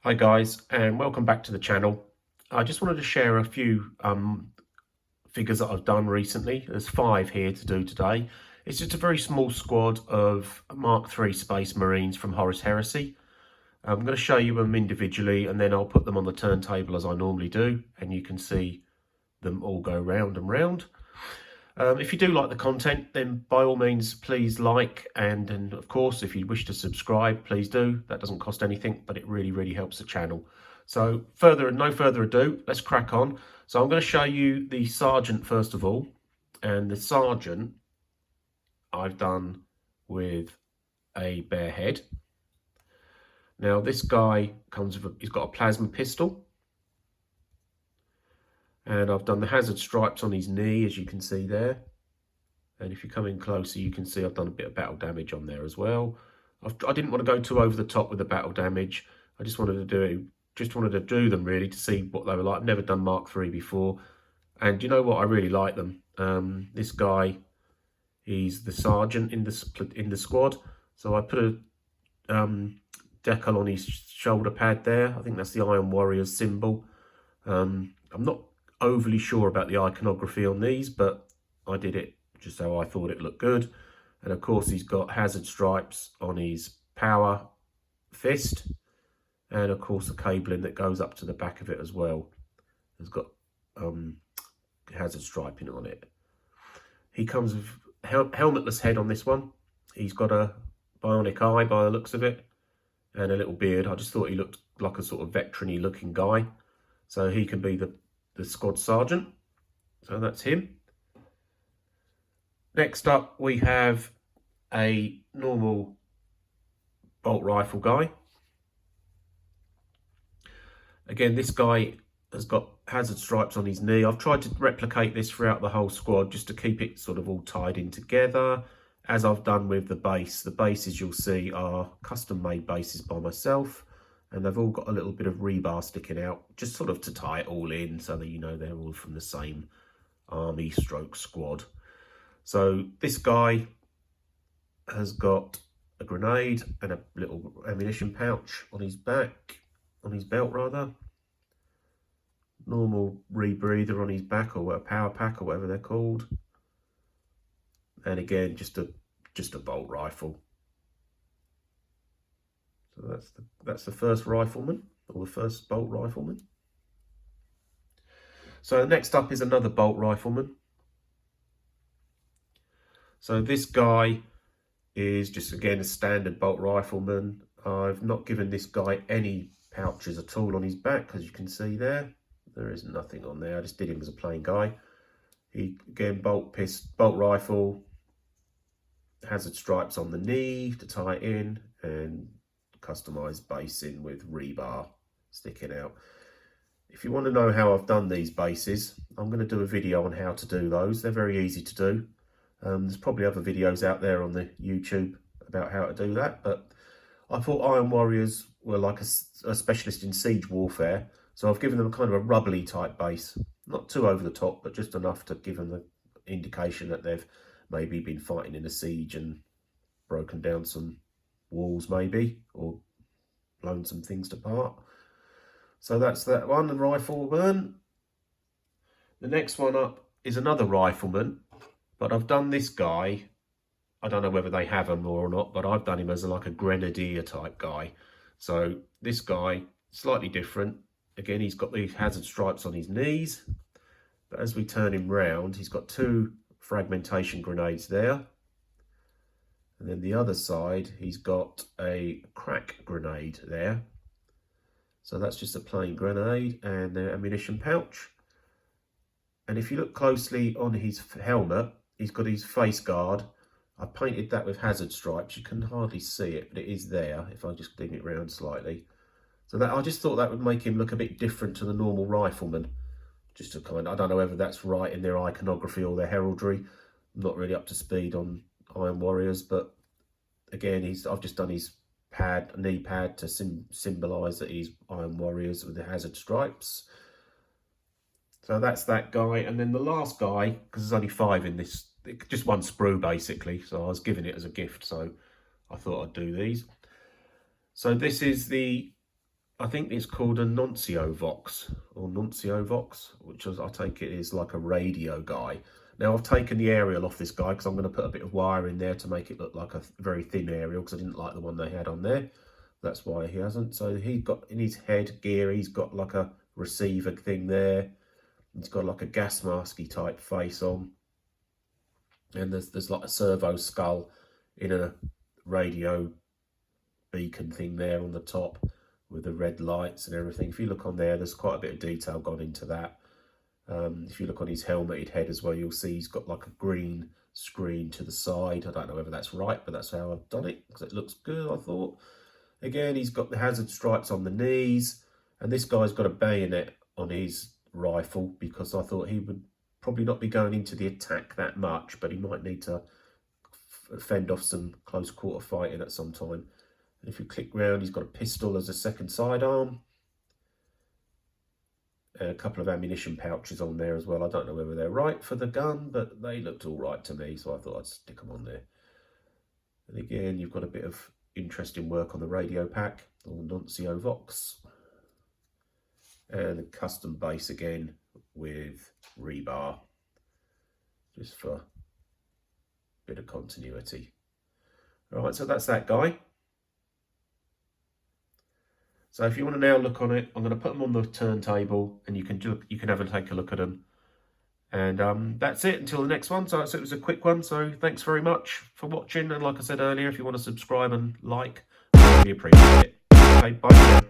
Hi guys, and welcome back to the channel. I just wanted to share a few figures that I've done recently. There's 5 here to do today. It's just a very small squad of Mark III Space Marines from Horus Heresy. I'm going to show you them individually and then I'll put them on the turntable as I normally do, and you can see them all go round and round. If you do like the content, then by all means please like, and of course if you wish to subscribe, please do. That doesn't cost anything, but it really helps the channel. So no further ado, let's crack on. So I'm going to show you the Sergeant first of all, and the Sergeant I've done with a bare head. Now this guy he's got a plasma pistol, and I've done the hazard stripes on his knee, as you can see there. And if you come in closer, you can see I've done a bit of battle damage on there as well. I didn't want to go too over the top with the battle damage. I just wanted to do them really to see what they were like. I've never done Mark III before, and you know what? I really like them. This guy, he's the sergeant in the squad, so I put a decal on his shoulder pad there. I think that's the Iron Warriors symbol. I'm not overly sure about the iconography on these, but I did it just so I thought it looked good. And of course he's got hazard stripes on his power fist, and of course the cabling that goes up to the back of it as well has got hazard striping on it. He comes with helmetless head on this one. He's got a bionic eye by the looks of it, and a little beard. I just thought he looked like a sort of veteran-y looking guy, so he can be the squad sergeant. So that's him. Next up we have a normal bolt rifle guy. Again, this guy has got hazard stripes on his knee. I've tried to replicate this throughout the whole squad just to keep it sort of all tied in together, as I've done with the base. The bases you'll see are custom made bases by myself, and they've all got a little bit of rebar sticking out, just sort of to tie it all in so that you know they're all from the same army stroke squad. So this guy has got a grenade and a little ammunition pouch on his back, on his belt rather. Normal rebreather on his back, or a power pack, or whatever they're called. And again, just a bolt rifle. So that's the first rifleman, or the first bolt rifleman. So next up is another bolt rifleman. So this guy is just again a standard bolt rifleman. I've not given this guy any pouches at all on his back, as you can see there. There is nothing on there. I just did him as a plain guy. He again bolt rifle, hazard stripes on the knee to tie it in, and customized basing with rebar sticking out. If you want to know how I've done these bases, I'm going to do a video on how to do those. They're very easy to do. There's probably other videos out there on the YouTube about how to do that, but I thought Iron Warriors were like a specialist in siege warfare, so I've given them a kind of a rubbly type base. Not too over the top, but just enough to give them the indication that they've maybe been fighting in a siege and broken down some walls maybe, or blown some things apart. So that's that one, the rifleman. The next one up is another rifleman, but I've done this guy, I don't know whether they have him or not, but I've done him as like a grenadier type guy. So this guy, slightly different. Again, he's got these hazard stripes on his knees, but as we turn him round, he's got 2 fragmentation grenades there. And then the other side, he's got a crack grenade there. So that's just a plain grenade and the ammunition pouch. And if you look closely on his helmet, he's got his face guard. I painted that with hazard stripes. You can hardly see it, but it is there if I just dig it round slightly. So that, I just thought that would make him look a bit different to the normal rifleman. Just to kind of, I don't know whether that's right in their iconography or their heraldry. I'm not really up to speed on Iron Warriors, but again, I've just done his knee pad to symbolise that he's Iron Warriors with the hazard stripes. So that's that guy. And then the last guy, because there's only 5 in this, just one sprue basically, so I was giving it as a gift, so I thought I'd do these. So this is the I think it's called a Nuncio Vox, or Nuncio Vox, which is, I take it is like a radio guy. Now I've taken the aerial off this guy because I'm going to put a bit of wire in there to make it look like a very thin aerial, because I didn't like the one they had on there. That's why he hasn't. So he's got in his head gear, he's got like a receiver thing there. He's got like a gas masky type face on. And there's like a servo skull in a radio beacon thing there on the top with the red lights and everything. If you look on there, there's quite a bit of detail gone into that. If you look on his helmeted head as well, you'll see he's got like a green screen to the side. I don't know whether that's right, but that's how I've done it because it looks good, I thought. Again, he's got the hazard stripes on the knees, and this guy's got a bayonet on his rifle because I thought he would probably not be going into the attack that much, but he might need to fend off some close quarter fighting at some time. And if you click round, he's got a pistol as a second sidearm. And a couple of ammunition pouches on there as well. I don't know whether they're right for the gun, but they looked all right to me, so I thought I'd stick them on there. And again, you've got a bit of interesting work on the radio pack, or Nuncio Vox. And a custom base again with rebar, just for a bit of continuity. All right, so that's that guy. So if you want to now look on it, I'm going to put them on the turntable, and you can have a take a look at them. And that's it until the next one. So it was a quick one. So thanks very much for watching. And like I said earlier, if you want to subscribe and like, I really appreciate it. Okay, bye now.